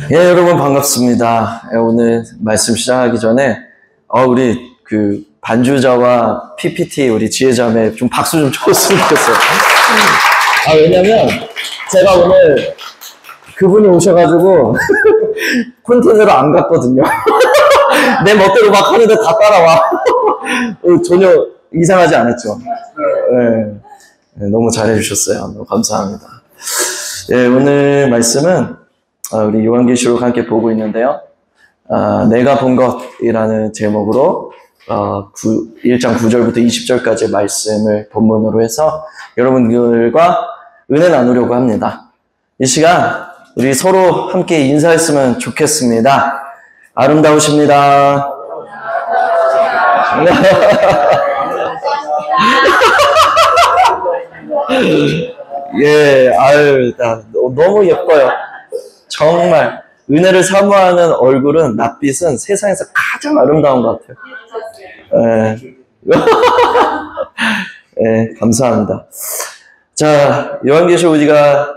예, 여러분 반갑습니다. 오늘 말씀 시작하기 전에 우리 그 반주자와 PPT 우리 지혜자매 좀 박수 좀 쳐줬으면 좋겠어요. 왜냐면 제가 오늘 그분이 오셔가지고 콘텐츠로 안 갔거든요. 내 멋대로 막 하는데 다 따라와. 전혀 이상하지 않았죠. 네, 너무 잘해주셨어요. 너무 감사합니다. 예, 오늘 말씀은 우리 요한계시록 함께 보고 있는데요. 내가 본 것이라는 제목으로 1장 9절부터 20절까지 말씀을 본문으로 해서 여러분들과 은혜 나누려고 합니다. 이 시간 우리 서로 함께 인사했으면 좋겠습니다. 아름다우십니다. 예, 너무 예뻐요. 정말 은혜를 사모하는 얼굴은 낯빛은 세상에서 가장 아름다운 것 같아요. 예, 감사합니다. 자, 요한계시록 우리가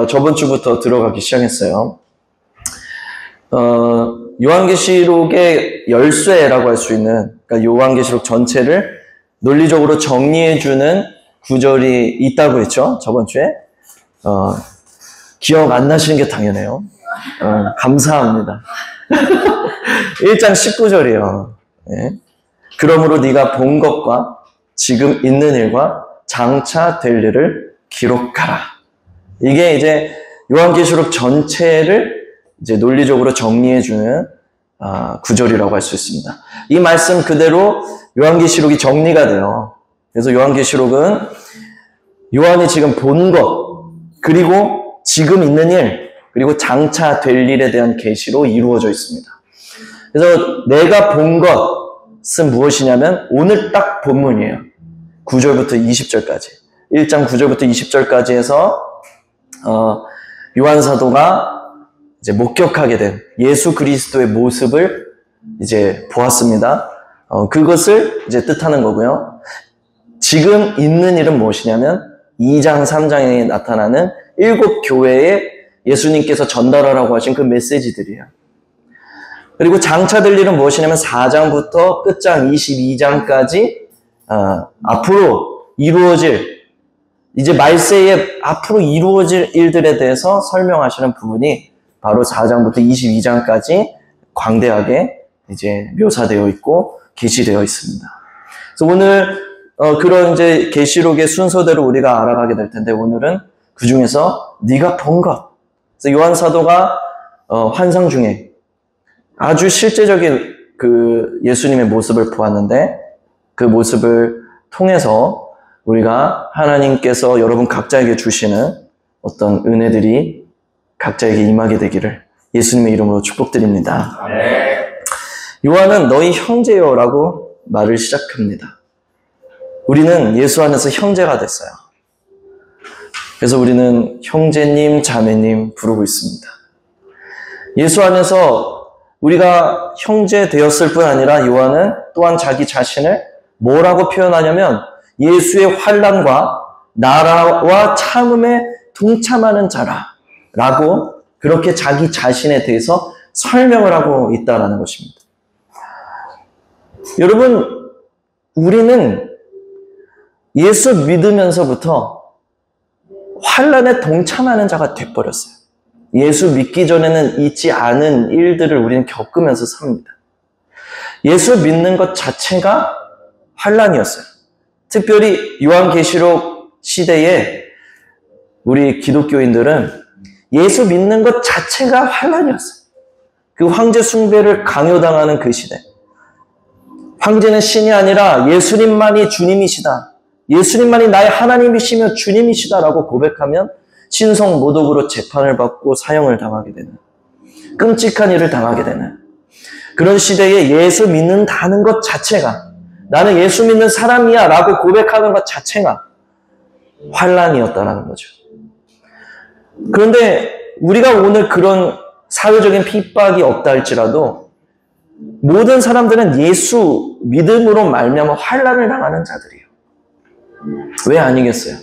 저번 주부터 들어가기 시작했어요. 요한계시록의 열쇠라고 할 수 있는, 그러니까 요한계시록 전체를 논리적으로 정리해주는 구절이 있다고 했죠, 저번 주에. 기억 안 나시는 게 당연해요. 감사합니다. 1장 19절이에요. 예. 그러므로 네가 본 것과 지금 있는 일과 장차 될 일을 기록하라. 이게 이제 요한계시록 전체를 이제 논리적으로 정리해주는 구절이라고 할 수 있습니다. 이 말씀 그대로 요한계시록이 정리가 돼요. 그래서 요한계시록은 요한이 지금 본 것, 그리고 지금 있는 일, 그리고 장차 될 일에 대한 계시로 이루어져 있습니다. 그래서 내가 본 것은 무엇이냐면 오늘 딱 본문이에요. 9절부터 20절까지. 1장 9절부터 20절까지 해서 요한 사도가 이제 목격하게 된 예수 그리스도의 모습을 이제 보았습니다. 그것을 이제 뜻하는 거고요. 지금 있는 일은 무엇이냐면 2장 3장에 나타나는 7 교회에 예수님께서 전달하라고 하신 그 메시지들이에요. 그리고 장차 될 일은 무엇이냐면 4장부터 끝장 22장까지 앞으로 이루어질, 이제 말세에 앞으로 이루어질 일들에 대해서 설명하시는 부분이 바로 4장부터 22장까지 광대하게 이제 묘사되어 있고 계시되어 있습니다. 그래서 오늘 그런 이제 계시록의 순서대로 우리가 알아가게 될 텐데, 오늘은 그 중에서 네가 본 것. 그래서 요한 사도가 환상 중에 아주 실제적인 그 예수님의 모습을 보았는데, 그 모습을 통해서 우리가 하나님께서 여러분 각자에게 주시는 어떤 은혜들이 각자에게 임하게 되기를 예수님의 이름으로 축복드립니다. 네. 요한은 너희 형제여라고 말을 시작합니다. 우리는 예수 안에서 형제가 됐어요. 그래서 우리는 형제님, 자매님 부르고 있습니다. 예수 안에서 우리가 형제 되었을 뿐 아니라 요한은 또한 자기 자신을 뭐라고 표현하냐면 예수의 환난과 나라와 참음에 동참하는 자라라고 그렇게 자기 자신에 대해서 설명을 하고 있다는 것입니다. 여러분, 우리는 예수 믿으면서부터 환난에 동참하는 자가 돼버렸어요. 예수 믿기 전에는 있지 않은 일들을 우리는 겪으면서 삽니다. 예수 믿는 것 자체가 환난이었어요. 특별히 요한계시록 시대에 우리 기독교인들은 예수 믿는 것 자체가 환난이었어요. 그 황제 숭배를 강요당하는 그 시대. 황제는 신이 아니라 예수님만이 주님이시다. 예수님만이 나의 하나님이시며 주님이시다라고 고백하면 신성 모독으로 재판을 받고 사형을 당하게 되는, 끔찍한 일을 당하게 되는 그런 시대에 예수 믿는다는 것 자체가, 나는 예수 믿는 사람이야 라고 고백하는 것 자체가 환난이었다라는 거죠. 그런데 우리가 오늘 그런 사회적인 핍박이 없다 할지라도 모든 사람들은 예수 믿음으로 말미암아 환난을 당하는 자들이에요. 왜 아니겠어요?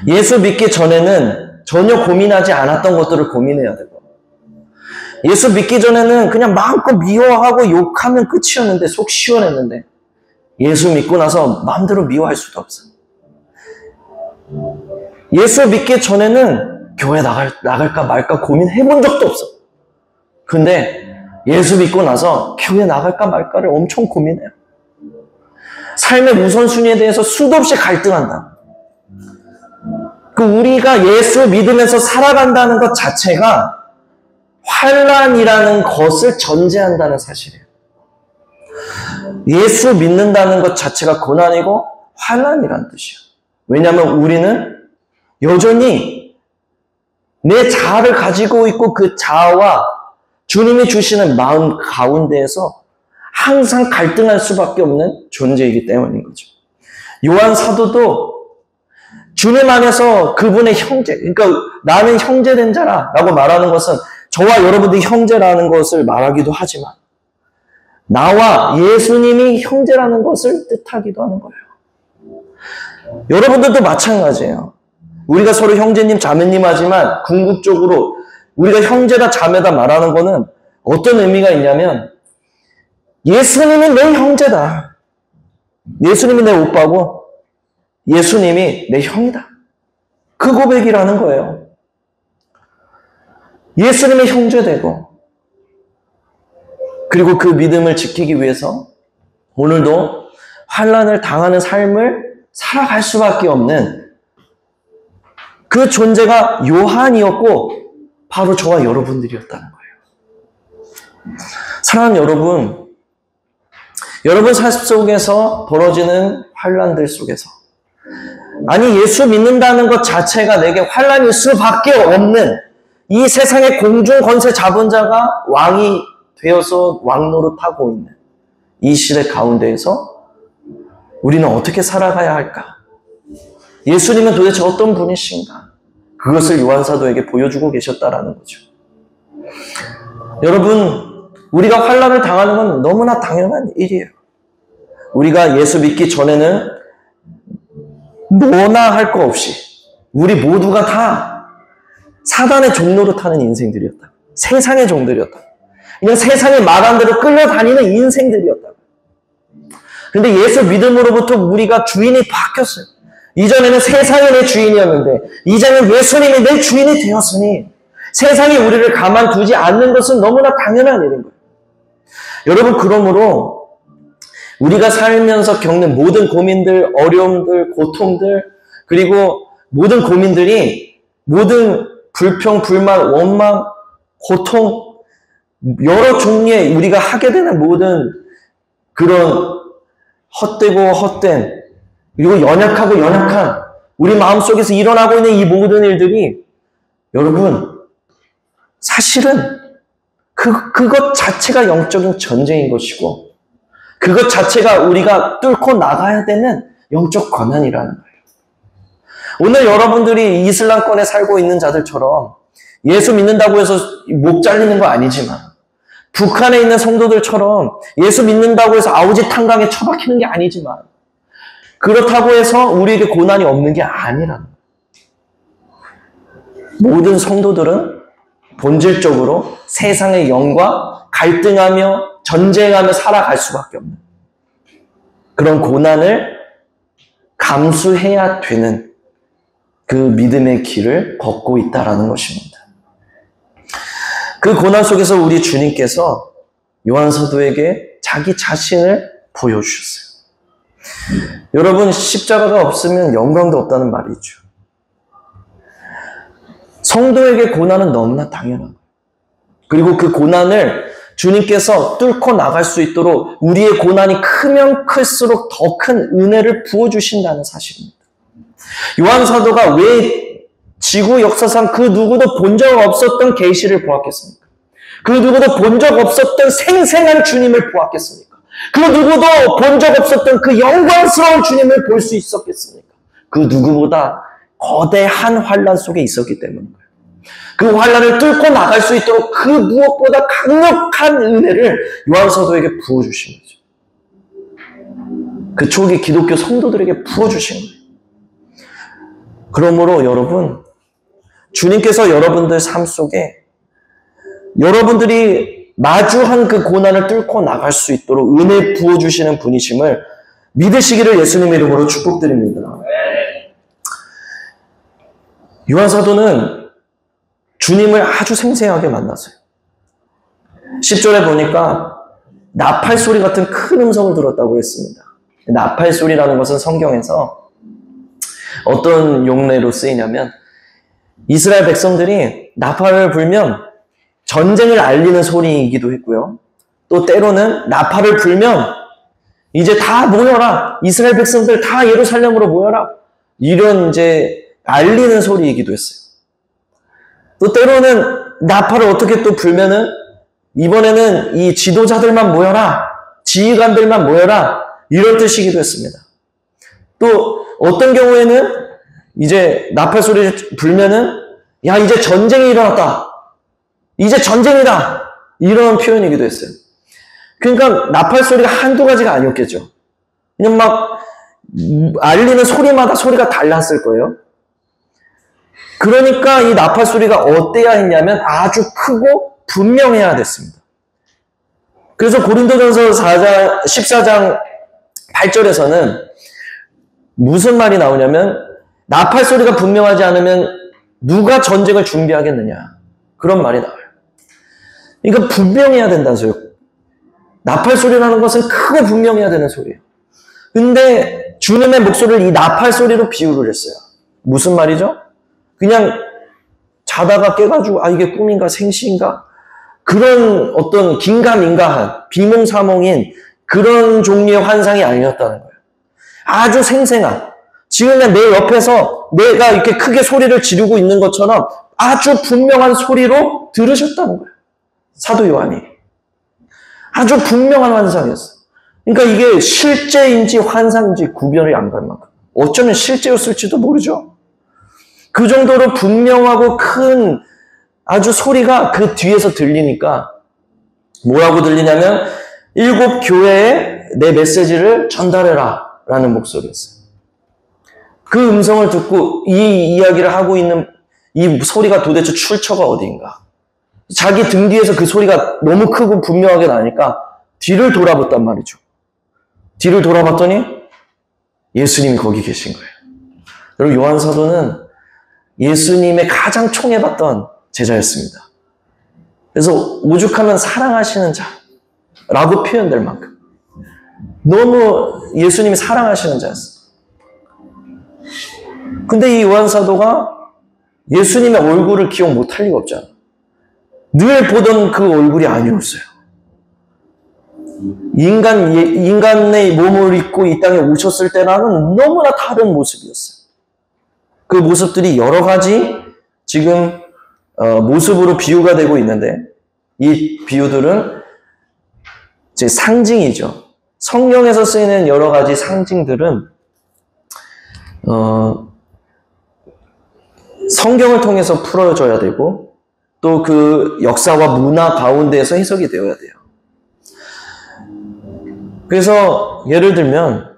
예수 믿기 전에는 전혀 고민하지 않았던 것들을 고민해야 되고, 예수 믿기 전에는 그냥 마음껏 미워하고 욕하면 끝이었는데, 속 시원했는데, 예수 믿고 나서 마음대로 미워할 수도 없어. 예수 믿기 전에는 교회 나갈까 말까 고민해본 적도 없어. 근데 예수 믿고 나서 교회 나갈까 말까를 엄청 고민해요. 삶의 우선순위에 대해서 수도 없이 갈등한다. 우리가 예수 믿으면서 살아간다는 것 자체가 환난이라는 것을 전제한다는 사실이에요. 예수 믿는다는 것 자체가 고난이고 환난이라는 뜻이에요. 왜냐하면 우리는 여전히 내 자아를 가지고 있고 그 자아와 주님이 주시는 마음 가운데에서 항상 갈등할 수밖에 없는 존재이기 때문인 거죠. 요한 사도도 주님 안에서 그분의 형제, 그러니까 나는 형제된 자라라고 말하는 것은 저와 여러분들이 형제라는 것을 말하기도 하지만 나와 예수님이 형제라는 것을 뜻하기도 하는 거예요. 여러분들도 마찬가지예요. 우리가 서로 형제님, 자매님 하지만 궁극적으로 우리가 형제다, 자매다 말하는 거는 어떤 의미가 있냐면 예수님이 내 형제다. 예수님이 내 오빠고 예수님이 내 형이다. 그 고백이라는 거예요. 예수님의 형제되고 그리고 그 믿음을 지키기 위해서 오늘도 환난을 당하는 삶을 살아갈 수밖에 없는 그 존재가 요한이었고 바로 저와 여러분들이었다는 거예요. 사랑하는 여러분 삶 속에서 벌어지는 환난들 속에서 아니 예수 믿는다는 것 자체가 내게 환난일 수밖에 없는 이 세상의 공중 권세 잡은 자가 왕이 되어서 왕노릇하고 있는 이 시대 가운데에서 우리는 어떻게 살아가야 할까? 예수님은 도대체 어떤 분이신가? 그것을 요한사도에게 보여주고 계셨다라는 거죠. 여러분, 우리가 환난을 당하는 건 너무나 당연한 일이에요. 우리가 예수 믿기 전에는 너나 할 거 없이 우리 모두가 다 사단의 종노릇하는 인생들이었다. 세상의 종들이었다. 그냥 세상의 말한 대로 끌려다니는 인생들이었다. 그런데 예수 믿음으로부터 우리가 주인이 바뀌었어요. 이전에는 세상이 내 주인이었는데 이제는 예수님이 내 주인이 되었으니 세상이 우리를 가만두지 않는 것은 너무나 당연한 일인 거예요. 여러분, 그러므로 우리가 살면서 겪는 모든 고민들, 어려움들, 고통들, 그리고 모든 고민들이 모든 불평, 불만, 원망, 고통, 여러 종류의 우리가 하게 되는 모든 그런 헛되고 헛된 그리고 연약하고 연약한 우리 마음속에서 일어나고 있는 이 모든 일들이 여러분 사실은 그것 자체가 영적인 전쟁인 것이고 그것 자체가 우리가 뚫고 나가야 되는 영적 권한이라는 거예요. 오늘 여러분들이 이슬람권에 살고 있는 자들처럼 예수 믿는다고 해서 목 잘리는 거 아니지만 북한에 있는 성도들처럼 예수 믿는다고 해서 아우지 탄광에 처박히는 게 아니지만 그렇다고 해서 우리에게 고난이 없는 게 아니라는 거예요. 모든 성도들은 본질적으로 세상의 영과 갈등하며 전쟁하며 살아갈 수밖에 없는 그런 고난을 감수해야 되는 그 믿음의 길을 걷고 있다라는 것입니다. 그 고난 속에서 우리 주님께서 요한사도에게 자기 자신을 보여주셨어요. 여러분, 십자가가 없으면 영광도 없다는 말이죠. 성도에게 고난은 너무나 당연한 거예요. 그리고 그 고난을 주님께서 뚫고 나갈 수 있도록 우리의 고난이 크면 클수록 더 큰 은혜를 부어주신다는 사실입니다. 요한사도가 왜 지구 역사상 그 누구도 본 적 없었던 계시를 보았겠습니까? 그 누구도 본 적 없었던 생생한 주님을 보았겠습니까? 그 누구도 본 적 없었던 그 영광스러운 주님을 볼 수 있었겠습니까? 그 누구보다 거대한 환난 속에 있었기 때문입니다. 그 환난을 뚫고 나갈 수 있도록 그 무엇보다 강력한 은혜를 요한사도에게 부어주신 거죠. 그 초기 기독교 성도들에게 부어주신 거예요. 그러므로 여러분, 주님께서 여러분들 삶 속에 여러분들이 마주한 그 고난을 뚫고 나갈 수 있도록 은혜 부어주시는 분이심을 믿으시기를 예수님의 이름으로 축복드립니다. 요한 사도는 주님을 아주 생생하게 만났어요. 10절에 보니까 나팔 소리 같은 큰 음성을 들었다고 했습니다. 나팔 소리라는 것은 성경에서 어떤 용례로 쓰이냐면 이스라엘 백성들이 나팔을 불면 전쟁을 알리는 소리이기도 했고요. 또 때로는 나팔을 불면 이제 다 모여라. 이스라엘 백성들 다 예루살렘으로 모여라. 이런 이제 알리는 소리이기도 했어요. 또 때로는 나팔을 어떻게 또 불면은 이번에는 이 지도자들만 모여라. 지휘관들만 모여라. 이런 뜻이기도 했습니다. 또 어떤 경우에는 이제 나팔 소리를 불면은 야 이제 전쟁이 일어났다. 이제 전쟁이다. 이런 표현이기도 했어요. 그러니까 나팔 소리가 한두 가지가 아니었겠죠. 그냥 막 알리는 소리마다 소리가 달랐을 거예요. 그러니까 이 나팔 소리가 어때야 했냐면 아주 크고 분명해야 됐습니다. 그래서 고린도전서 14장 8절에서는 무슨 말이 나오냐면 나팔 소리가 분명하지 않으면 누가 전쟁을 준비하겠느냐. 그런 말이 나와요. 그러니까 분명해야 된다는 소리예요. 나팔 소리라는 것은 크고 분명해야 되는 소리예요. 근데 주님의 목소리를 이 나팔 소리로 비유를 했어요. 무슨 말이죠? 그냥 자다가 깨가지고 아 이게 꿈인가 생시인가 그런 어떤 긴가민가한 비몽사몽인 그런 종류의 환상이 아니었다는 거예요. 아주 생생한 지금 내 옆에서 내가 이렇게 크게 소리를 지르고 있는 것처럼 아주 분명한 소리로 들으셨다는 거예요. 사도 요한이. 아주 분명한 환상이었어요. 그러니까 이게 실제인지 환상인지 구별이 안 갈 만큼. 어쩌면 실제였을지도 모르죠. 그 정도로 분명하고 큰 아주 소리가 그 뒤에서 들리니까 뭐라고 들리냐면 7 교회에 내 메시지를 전달해라 라는 목소리였어요. 그 음성을 듣고 이 이야기를 하고 있는 이 소리가 도대체 출처가 어디인가. 자기 등 뒤에서 그 소리가 너무 크고 분명하게 나니까 뒤를 돌아봤단 말이죠. 뒤를 돌아봤더니 예수님이 거기 계신 거예요. 여러분 요한 사도는 예수님의 가장 총애받던 제자였습니다. 그래서 오죽하면 사랑하시는 자라고 표현될 만큼 너무 예수님이 사랑하시는 자였어요. 근데 이 요한 사도가 예수님의 얼굴을 기억 못할 리가 없잖아. 늘 보던 그 얼굴이 아니었어요. 인간의 몸을 입고 이 땅에 오셨을 때랑은 너무나 다른 모습이었어요. 그 모습들이 여러 가지 지금 모습으로 비유가 되고 있는데 이 비유들은 제 상징이죠. 성경에서 쓰이는 여러 가지 상징들은 성경을 통해서 풀어져야 되고 또 그 역사와 문화 가운데에서 해석이 되어야 돼요. 그래서 예를 들면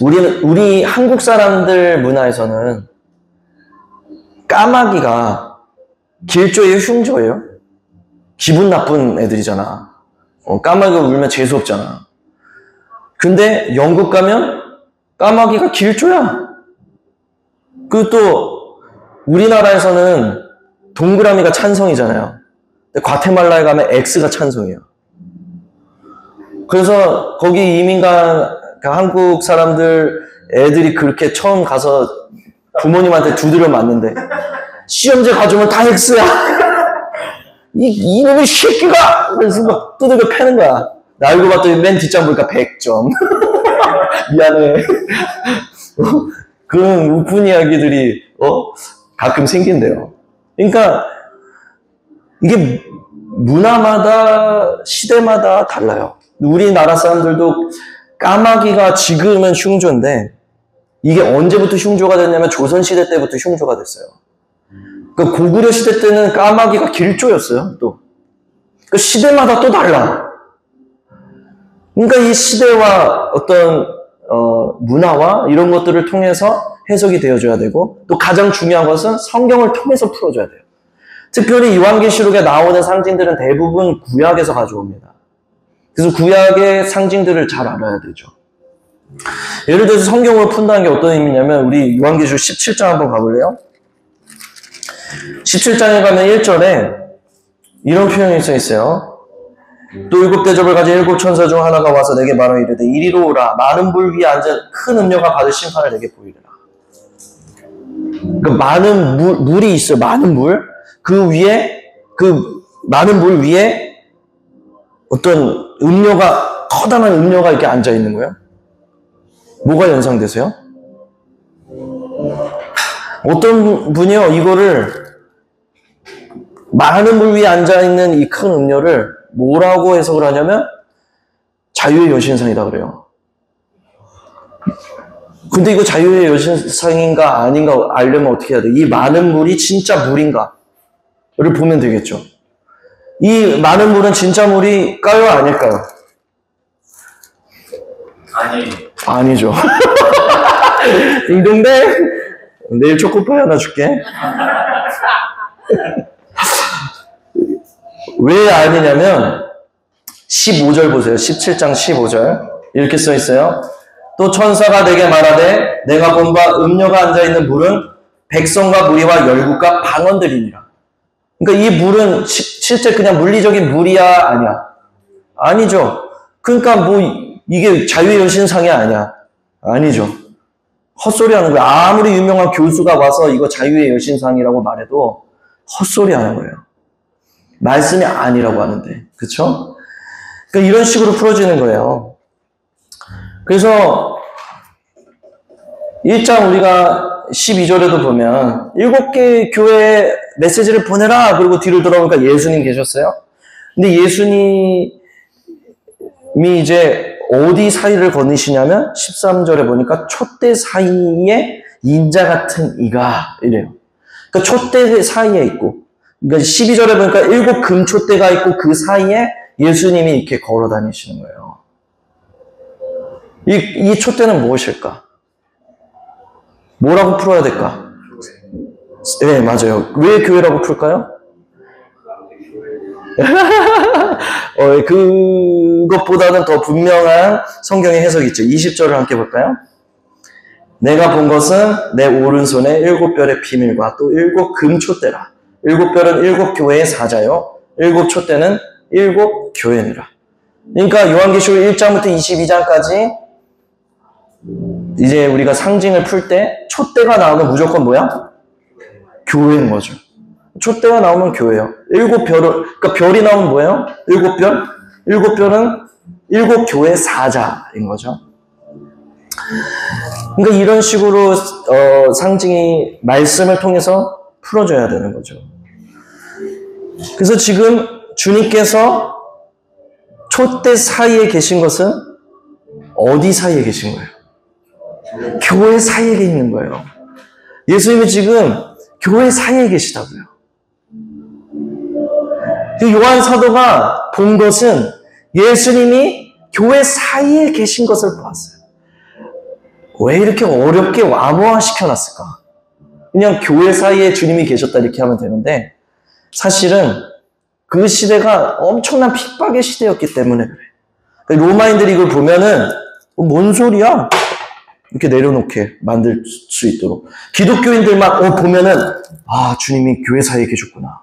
우리 한국 사람들 문화에서는 까마귀가 길조예요, 흉조예요? 기분 나쁜 애들이잖아. 까마귀가 울면 재수없잖아. 근데 영국 가면 까마귀가 길조야. 그리고 또 우리나라에서는 동그라미가 찬성이잖아요. 근데 과테말라에 가면 X가 찬성이에요. 그래서 거기 이민간 한국 사람들 애들이 그렇게 처음 가서 부모님한테 두드려 맞는데 시험지 가져오면 다 X야. 이놈의 새끼가! 그래서 막 두들겨 패는 거야. 나 알고 봤더니 맨 뒷장 보니까 100점. 미안해. 그런 우픈 이야기들이 가끔 생긴대요. 그러니까 이게 문화마다 시대마다 달라요. 우리나라 사람들도 까마귀가 지금은 흉조인데 이게 언제부터 흉조가 됐냐면 조선시대 때부터 흉조가 됐어요. 그러니까 고구려 시대 때는 까마귀가 길조였어요. 또 그 시대마다 또 달라. 그러니까 이 시대와 어떤 문화와 이런 것들을 통해서 해석이 되어줘야 되고 또 가장 중요한 것은 성경을 통해서 풀어줘야 돼요. 특별히 요한계시록에 나오는 상징들은 대부분 구약에서 가져옵니다. 그래서 구약의 상징들을 잘 알아야 되죠. 예를 들어서 성경을 푼다는 게 어떤 의미냐면 우리 요한계시록 17장 한번 가볼래요? 17장에 가면 1절에 이런 표현이 써 있어요. 또 7 대접을 가진 7 천사 중 하나가 와서 내게 말하여 이르되 이리로 오라. 많은 물 위에 앉은 큰 음녀가 받을 심판을 내게 보이리라. 그 많은 물이 있어요. 많은 물. 그 위에 많은 물 위에 어떤 음녀가 커다란 음녀가 이렇게 앉아 있는 거예요. 뭐가 연상되세요? 어떤 분이요 이거를 많은 물 위에 앉아 있는 이 큰 음녀를 뭐라고 해석을 하냐면 자유의 여신상이다 그래요. 근데 이거 자유의 여신상인가 아닌가 알려면 어떻게 해야 돼? 이 많은 물이 진짜 물인가를 보면 되겠죠. 이 많은 물은 진짜 물일까요? 아닐까요? 아니죠. 딩동댕. 내일 초코파이 하나 줄게. 왜 아니냐면 15절 보세요. 17장 15절 이렇게 써 있어요. 또 천사가 내게 말하되 내가 본 바 음녀가 앉아있는 물은 백성과 무리와 열국과 방언들이니라. 그러니까 이 물은 실제 그냥 물리적인 물이야? 아니야? 아니죠. 그러니까 뭐 이게 자유의 여신상이 아니야? 아니죠. 헛소리 하는 거야. 아무리 유명한 교수가 와서 이거 자유의 여신상이라고 말해도 헛소리 하는 거예요. 말씀이 아니라고 하는데. 그쵸? 그러니까 이런 식으로 풀어지는 거예요. 그래서 1장 우리가 12절에도 보면 7개 교회에 메시지를 보내라. 그리고 뒤를 돌아보니까 예수님 계셨어요. 근데 예수님이 이제 어디 사이를 거니시냐면 13절에 보니까 촛대 사이에 인자 같은 이가 이래요. 그러니까 촛대 사이에 있고 그러니까 12절에 보니까 7 금촛대가 있고 그 사이에 예수님이 이렇게 걸어 다니시는 거예요. 이 촛대는 무엇일까? 뭐라고 풀어야 될까? 네, 맞아요. 왜 교회라고 풀까요? 그것보다는 더 분명한 성경의 해석이 있죠. 20절을 함께 볼까요? 내가 본 것은 내 오른손에 7별의 비밀과 또 7 금촛대라. 7별은 7 교회의 사자요. 7 촛대는 7 교회니라. 그러니까 요한계시록 1장부터 22장까지 이제 우리가 상징을 풀 때 촛대가 나오면 무조건 뭐야? 교회인 거죠. 촛대가 나오면 교회예요. 7별을, 그러니까 별이 나오면 뭐예요? 7별? 7별은 7 교회 사자인 거죠. 그러니까 이런 식으로 상징이 말씀을 통해서 풀어줘야 되는 거죠. 그래서 지금 주님께서 촛대 사이에 계신 것은 어디 사이에 계신 거예요? 교회 사이에 있는 거예요. 예수님이 지금 교회 사이에 계시다고요. 요한 사도가 본 것은 예수님이 교회 사이에 계신 것을 보았어요. 왜 이렇게 어렵게 암호화시켜놨을까? 그냥 교회 사이에 주님이 계셨다 이렇게 하면 되는데 사실은 그 시대가 엄청난 핍박의 시대였기 때문에 그래. 로마인들이 이걸 보면은 뭔 소리야? 이렇게 내려놓게 만들 수 있도록 기독교인들만 보면은 주님이 교회 사이에 계셨구나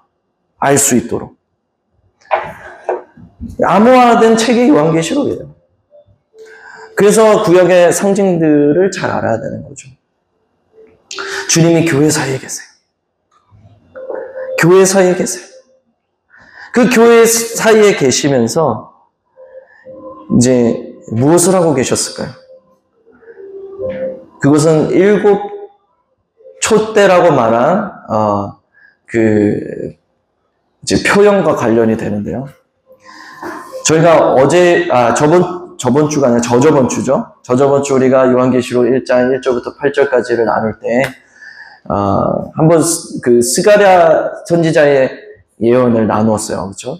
알 수 있도록 암호화된 책이 요한계시록이에요. 그래서 구약의 상징들을 잘 알아야 되는 거죠. 주님이 교회 사이에 계세요. 교회 사이에 계세요. 그 교회 사이에 계시면서 이제 무엇을 하고 계셨을까요? 그것은 7 촛대라고 말한 이제 표현과 관련이 되는데요. 저희가 저번 주가 아니라 저저번 주죠. 저저번 주 우리가 요한계시록 1장 1절부터 8절까지를 나눌 때 한번 그 스가랴 선지자의 예언을 나누었어요. 그렇죠?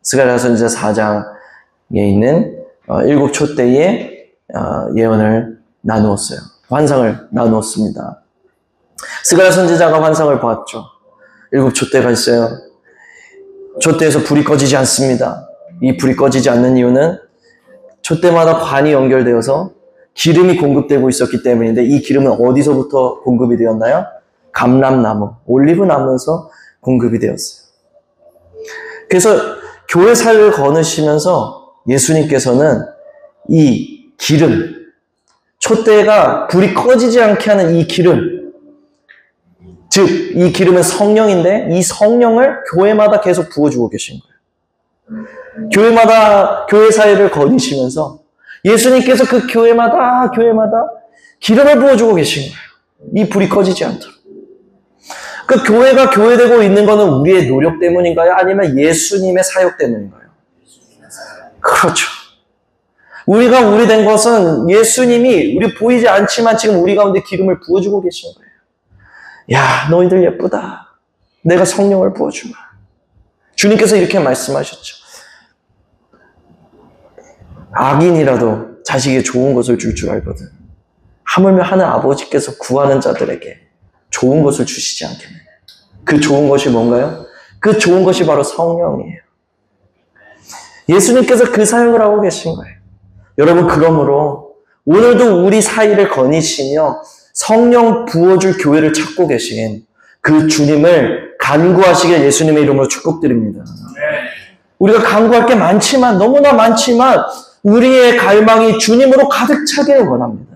스가랴 선지자 4장에 있는 7 촛대의 예언을 나누었어요. 환상을 나누었습니다. 스가랴 선지자가 환상을 보았죠. 7 촛대가 있어요. 촛대에서 불이 꺼지지 않습니다. 이 불이 꺼지지 않는 이유는 촛대마다 관이 연결되어서 기름이 공급되고 있었기 때문인데, 이 기름은 어디서부터 공급이 되었나요? 감람나무, 올리브나무에서 공급이 되었어요. 그래서 교회 사역을 거느시면서 예수님께서는 이 기름, 촛대가 불이 꺼지지 않게 하는 이 기름, 즉 이 기름은 성령인데 이 성령을 교회마다 계속 부어주고 계신 거예요. 교회마다 교회 사역을 거니시면서 예수님께서 그 교회마다 기름을 부어주고 계신 거예요. 이 불이 꺼지지 않도록. 그 교회가 교회되고 있는 것은 우리의 노력 때문인가요? 아니면 예수님의 사역 때문인가요? 그렇죠. 우리가 우리 된 것은 예수님이 우리 보이지 않지만 지금 우리 가운데 기름을 부어주고 계신 거예요. 야, 너희들 예쁘다. 내가 성령을 부어주마. 주님께서 이렇게 말씀하셨죠. 악인이라도 자식에게 좋은 것을 줄 알거든. 하물며 하는 아버지께서 구하는 자들에게 좋은 것을 주시지 않겠느냐. 그 좋은 것이 뭔가요? 그 좋은 것이 바로 성령이에요. 예수님께서 그 사역을 하고 계신 거예요. 여러분, 그러므로 오늘도 우리 사이를 거니시며 성령 부어줄 교회를 찾고 계신 그 주님을 간구하시길 예수님의 이름으로 축복드립니다. 우리가 간구할 게 많지만, 너무나 많지만 우리의 갈망이 주님으로 가득 차기를 원합니다.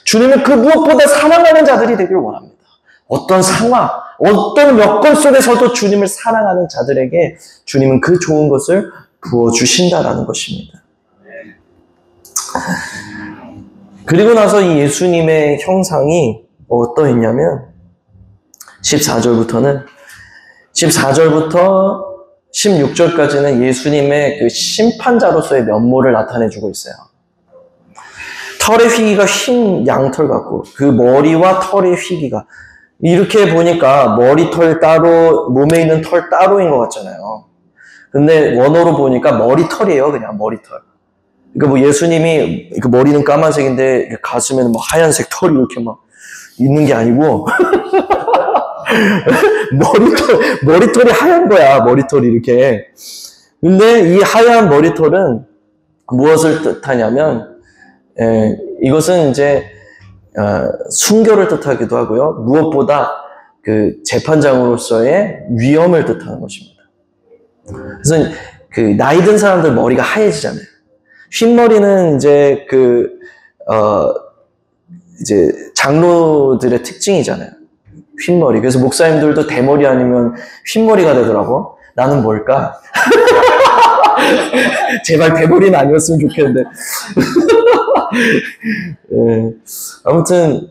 주님은 그 무엇보다 사랑하는 자들이 되기를 원합니다. 어떤 상황, 어떤 여건 속에서도 주님을 사랑하는 자들에게 주님은 그 좋은 것을 부어주신다라는 것입니다. 그리고 나서 이 예수님의 형상이 어떠했냐면 14절부터 16절까지는 예수님의 그 심판자로서의 면모를 나타내주고 있어요. 털의 휘기가 흰 양털 같고 그 머리와 털의 휘기가 이렇게 보니까 머리털 따로 몸에 있는 털 따로인 것 같잖아요. 근데 원어로 보니까 머리털이에요. 그냥 머리털. 그러니까 뭐 예수님이 그 머리는 까만색인데 가슴에는 뭐 하얀색 털이 이렇게 막 있는 게 아니고 머리털이 하얀 거야. 머리털이 이렇게. 근데 이 하얀 머리털은 무엇을 뜻하냐면 이것은 이제 순교를 뜻하기도 하고요. 무엇보다 그 재판장으로서의 위엄을 뜻하는 것입니다. 그래서 그 나이 든 사람들 머리가 하얘지잖아요. 흰머리는 이제 이제 장로들의 특징이잖아요. 흰머리. 그래서 목사님들도 대머리 아니면 흰머리가 되더라고. 나는 뭘까? 제발 대머리는 아니었으면 좋겠는데. 예. 아무튼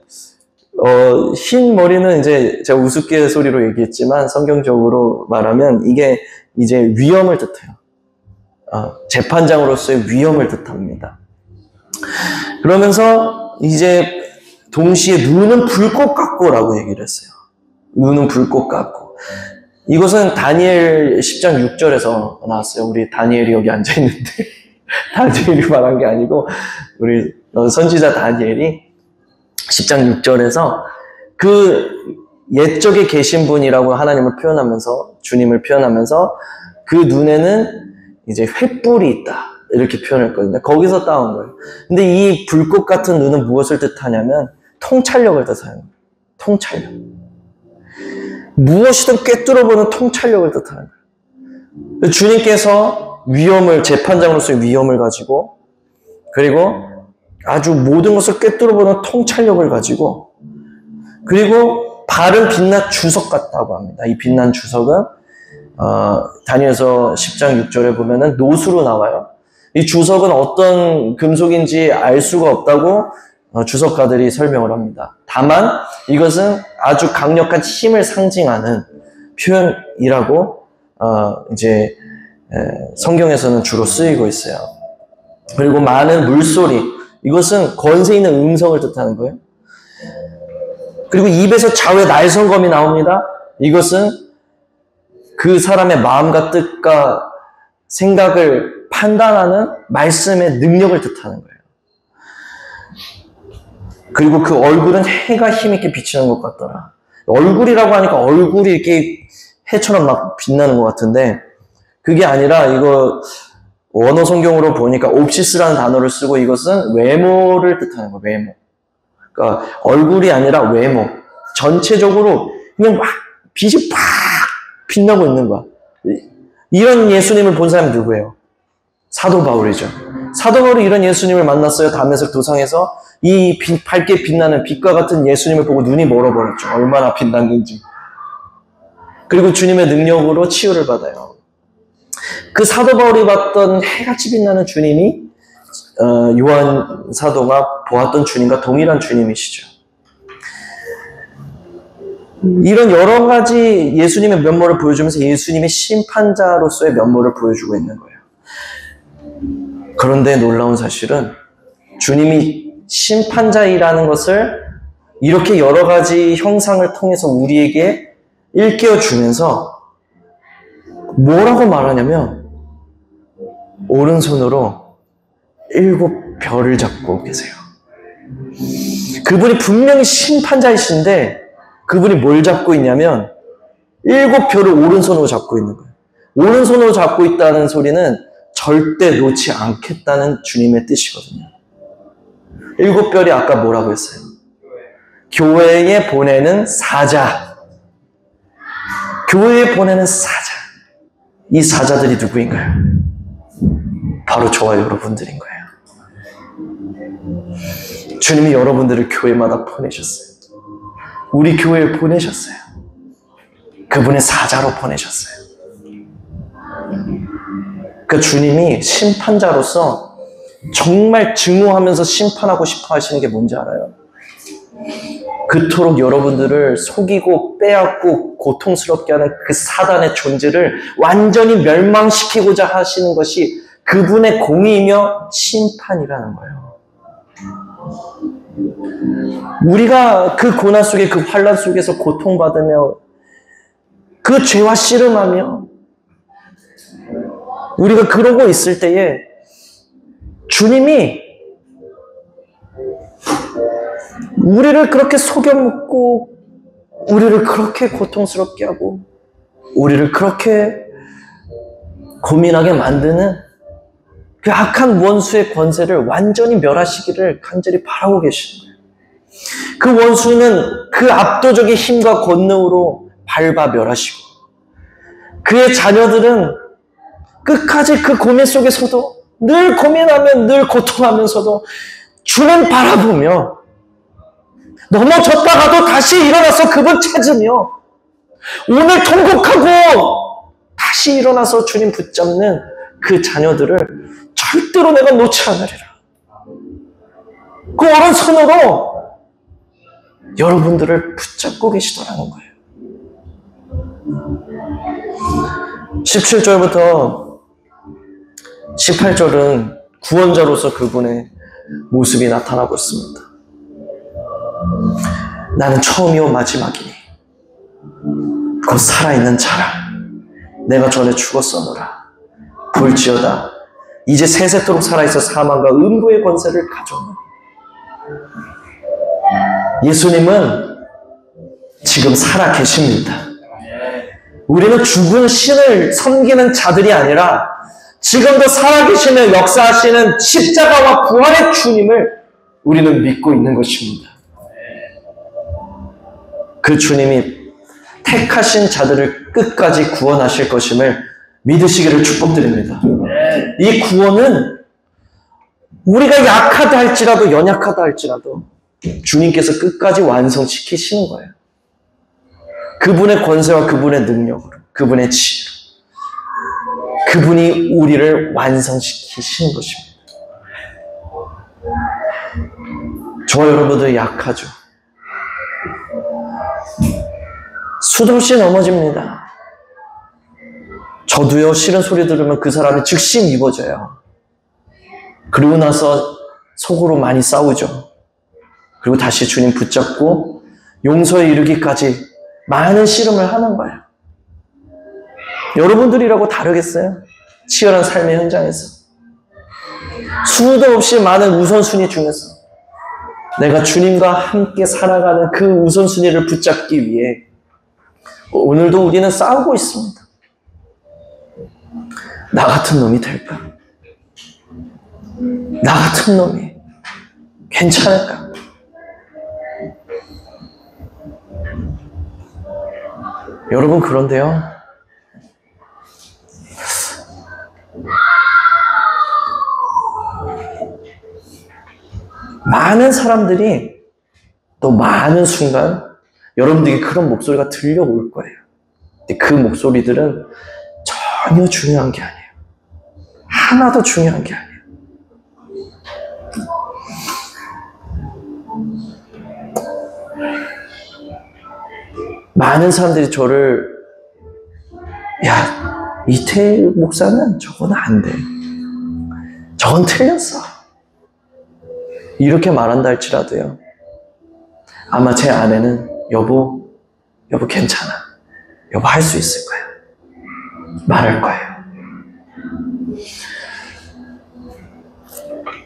흰 머리는 이제 제가 우습게소리로 얘기했지만 성경적으로 말하면 이게 이제 위엄을 뜻해요. 재판장으로서의 위엄을 뜻합니다. 그러면서 이제 동시에 눈은 불꽃 같고라고 얘기를 했어요. 눈은 불꽃 같고. 이것은 다니엘 10장 6절에서 나왔어요. 우리 다니엘이 여기 앉아있는데 다니엘이 말한 게 아니고 우리 선지자 다니엘이 10장 6절에서 그 옛적에 계신 분이라고 하나님을 표현하면서 주님을 표현하면서 그 눈에는 이제 횃불이 있다 이렇게 표현했거든요. 거기서 따온 거예요. 근데 이 불꽃 같은 눈은 무엇을 뜻하냐면 통찰력을 뜻하는 거예요. 통찰력. 무엇이든 꿰뚫어보는 통찰력을 뜻하는 거예요. 주님께서 재판장으로서의 위엄을 가지고 그리고 아주 모든 것을 꿰뚫어보는 통찰력을 가지고 그리고 바른 빛난 주석 같다고 합니다. 이 빛난 주석은 다니엘서 10장 6절에 보면은 노수로 나와요. 이 주석은 어떤 금속인지 알 수가 없다고 주석가들이 설명을 합니다. 다만 이것은 아주 강력한 힘을 상징하는 표현이라고 이제 성경에서는 주로 쓰이고 있어요. 그리고 많은 물소리, 이것은 권세 있는 음성을 뜻하는 거예요. 그리고 입에서 좌우의 날성검이 나옵니다. 이것은 그 사람의 마음과 뜻과 생각을 판단하는 말씀의 능력을 뜻하는 거예요. 그리고 그 얼굴은 해가 힘있게 비치는 것 같더라. 얼굴이라고 하니까 얼굴이 이렇게 해처럼 막 빛나는 것 같은데 그게 아니라 이거 원어 성경으로 보니까 옵시스라는 단어를 쓰고 이것은 외모를 뜻하는 거예요. 외모. 그러니까 얼굴이 아니라 외모. 전체적으로 그냥 막 빛이 팍 빛나고 있는 거야. 이런 예수님을 본 사람이 누구예요? 사도 바울이죠. 사도 바울이 이런 예수님을 만났어요. 다메섹 도상에서 이 밝게 빛나는 빛과 같은 예수님을 보고 눈이 멀어버렸죠. 얼마나 빛났는지. 그리고 주님의 능력으로 치유를 받아요. 그 사도 바울이 봤던 해같이 빛나는 주님이 요한 사도가 보았던 주님과 동일한 주님이시죠. 이런 여러 가지 예수님의 면모를 보여주면서 예수님의 심판자로서의 면모를 보여주고 있는 거예요. 그런데 놀라운 사실은 주님이 심판자이라는 것을 이렇게 여러 가지 형상을 통해서 우리에게 일깨워 주면서 뭐라고 말하냐면 오른손으로 7별을 잡고 계세요. 그분이 분명히 심판자이신데 그분이 뭘 잡고 있냐면 7별을 오른손으로 잡고 있는 거예요. 오른손으로 잡고 있다는 소리는 절대 놓지 않겠다는 주님의 뜻이거든요. 7별이 아까 뭐라고 했어요? 교회에 보내는 사자. 교회에 보내는 사자. 이 사자들이 누구인가요? 바로 저와 여러분들인 거예요. 주님이 여러분들을 교회마다 보내셨어요. 우리 교회에 보내셨어요. 그분의 사자로 보내셨어요. 그 주님이 심판자로서 정말 증오하면서 심판하고 싶어 하시는 게 뭔지 알아요? 그토록 여러분들을 속이고 빼앗고 고통스럽게 하는 그 사단의 존재를 완전히 멸망시키고자 하시는 것이 그분의 공의이며 심판이라는 거예요. 우리가 그 고난 속에 그 환난 속에서 고통받으며 그 죄와 씨름하며 우리가 그러고 있을 때에 주님이 우리를 그렇게 속여먹고 우리를 그렇게 고통스럽게 하고 우리를 그렇게 고민하게 만드는 그 악한 원수의 권세를 완전히 멸하시기를 간절히 바라고 계시는 거예요. 그 원수는 그 압도적인 힘과 권능으로 밟아 멸하시고 그의 자녀들은 끝까지 그 고민 속에서도 늘 고민하며 늘 고통하면서도 주님 바라보며 넘어졌다가도 다시 일어나서 그분 찾으며 오늘 통곡하고 다시 일어나서 주님 붙잡는 그 자녀들을 절대로 내가 놓지 않으리라. 그 오른손으로 여러분들을 붙잡고 계시더라는 거예요. 17절부터 18절은 구원자로서 그분의 모습이 나타나고 있습니다. 나는 처음이요 마지막이니 곧 살아있는 자라. 내가 전에 죽었었노라. 볼지어다 이제 세세토록 살아있어 사망과 음부의 권세를 가져오노니. 예수님은 지금 살아 계십니다. 우리는 죽은 신을 섬기는 자들이 아니라 지금도 살아계시는 역사하시는 십자가와 부활의 주님을 우리는 믿고 있는 것입니다. 그 주님이 택하신 자들을 끝까지 구원하실 것임을 믿으시기를 축복드립니다. 이 구원은 우리가 약하다 할지라도 연약하다 할지라도 주님께서 끝까지 완성시키시는 거예요. 그분의 권세와 그분의 능력으로, 그분의 지혜로 그분이 우리를 완성시키시는 것입니다. 저와 여러분들 약하죠. 수도 없이 넘어집니다. 저도요, 싫은 소리 들으면 그 사람이 즉시 미워져요. 그리고 나서 속으로 많이 싸우죠. 그리고 다시 주님 붙잡고 용서에 이르기까지 많은 씨름을 하는 거예요. 여러분들이라고 다르겠어요? 치열한 삶의 현장에서. 수도 없이 많은 우선순위 중에서 내가 주님과 함께 살아가는 그 우선순위를 붙잡기 위해 오늘도 우리는 싸우고 있습니다. 나 같은 놈이 될까? 나 같은 놈이 괜찮을까? 여러분, 그런데요, 많은 사람들이 또 많은 순간 여러분들에게 그런 목소리가 들려올 거예요. 근데 그 목소리들은 전혀 중요한 게 아니에요. 하나도 중요한 게 아니에요. 많은 사람들이 저를, 야, 이태일 목사는 저건 안 돼. 저건 틀렸어. 이렇게 말한다 할지라도요, 아마 제 안에는 여보 괜찮아. 여보 할 수 있을 거야. 말할 거예요.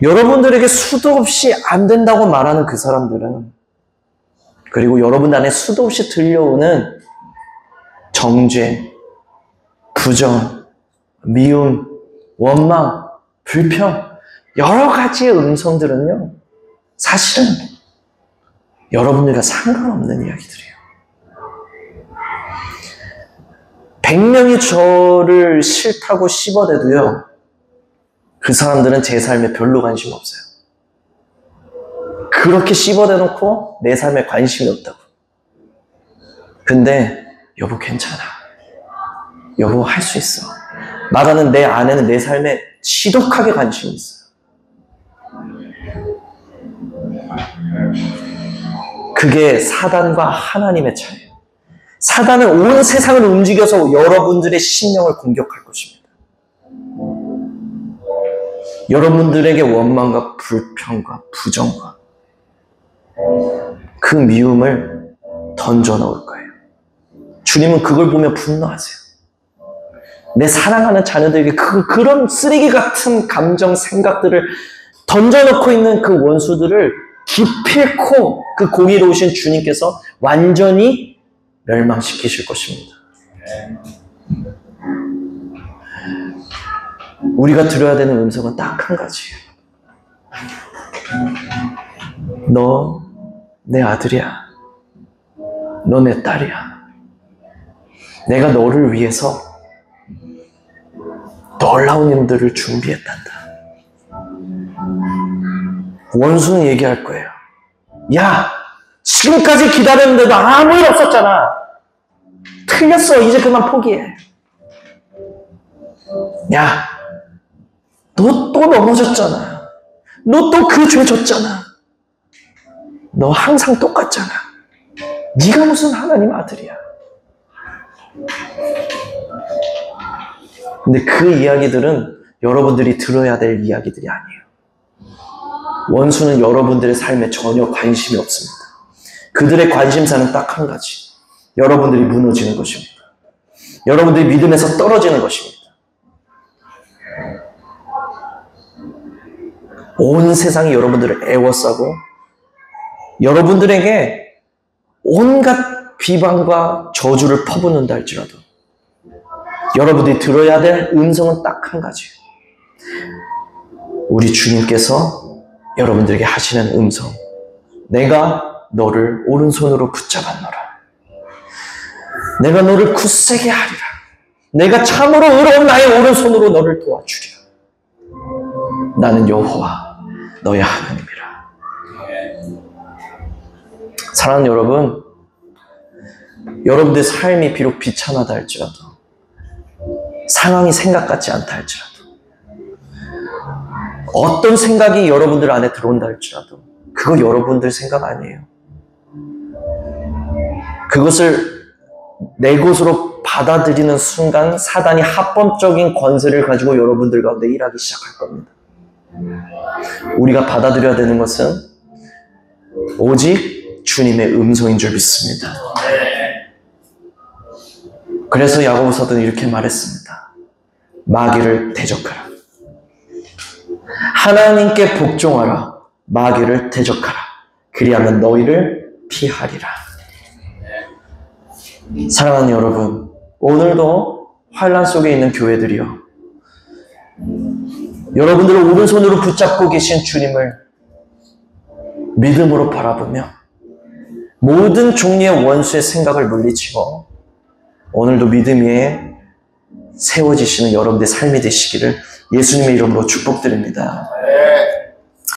여러분들에게 수도 없이 안 된다고 말하는 그 사람들은, 그리고 여러분 안에 수도 없이 들려오는 정죄, 부정, 미움, 원망, 불평, 여러 가지의 음성들은요, 사실은 여러분들과 상관없는 이야기들이에요. 100명이 저를 싫다고 씹어대도요, 그 사람들은 제 삶에 별로 관심 없어요. 그렇게 씹어대놓고 내 삶에 관심이 없다고. 근데 여보 괜찮아. 여보 할 수 있어. 말하는 내 안에는 내 삶에 지독하게 관심이 있어요. 그게 사단과 하나님의 차이예요. 사단은 온 세상을 움직여서 여러분들의 심령을 공격할 것입니다. 여러분들에게 원망과 불평과 부정과 그 미움을 던져 넣을 거예요. 주님은 그걸 보며 분노하세요. 내 사랑하는 자녀들에게 그런 쓰레기 같은 감정, 생각들을 던져놓고 있는 그 원수들을 기필코 그 공의로우신 주님께서 완전히 멸망시키실 것입니다. 우리가 들어야 되는 음성은 딱 한 가지예요. 너 내 아들이야. 너 내 딸이야. 내가 너를 위해서 놀라운 일들을 준비했단다. 원수는 얘기할 거예요. 야, 지금까지 기다렸는데도 아무 일 없었잖아. 틀렸어. 이제 그만 포기해. 야, 너 또 넘어졌잖아. 너 또 그 죄 졌잖아. 너 항상 똑같잖아. 네가 무슨 하나님 아들이야. 근데 그 이야기들은 여러분들이 들어야 될 이야기들이 아니에요. 원수는 여러분들의 삶에 전혀 관심이 없습니다. 그들의 관심사는 딱 한 가지. 여러분들이 무너지는 것입니다. 여러분들이 믿음에서 떨어지는 것입니다. 온 세상이 여러분들을 애워싸고 여러분들에게 온갖 비방과 저주를 퍼붓는다 할지라도 여러분들이 들어야 될 음성은 딱 한 가지예요. 우리 주님께서 여러분들에게 하시는 음성. 내가 너를 오른손으로 붙잡았노라. 내가 너를 굳세게 하리라. 내가 참으로 의로운 나의 오른손으로 너를 도와주리라. 나는 여호와 너의 하나님이라. 사랑하는 여러분, 여러분들의 삶이 비록 비참하다 할지라도, 상황이 생각 같지 않다 할지라도, 어떤 생각이 여러분들 안에 들어온다 할지라도 그거 여러분들 생각 아니에요. 그것을 내 것으로 받아들이는 순간 사단이 합법적인 권세를 가지고 여러분들 가운데 일하기 시작할 겁니다. 우리가 받아들여야 되는 것은 오직 주님의 음성인 줄 믿습니다. 그래서 야고보서는 이렇게 말했습니다. 마귀를 대적하라. 하나님께 복종하라. 마귀를 대적하라. 그리하면 너희를 피하리라. 사랑하는 여러분, 오늘도 환난 속에 있는 교회들이요, 여러분들을 오른손으로 붙잡고 계신 주님을 믿음으로 바라보며 모든 종류의 원수의 생각을 물리치고 오늘도 믿음 위에 세워지시는 여러분들의 삶이 되시기를 예수님의 이름으로 축복드립니다.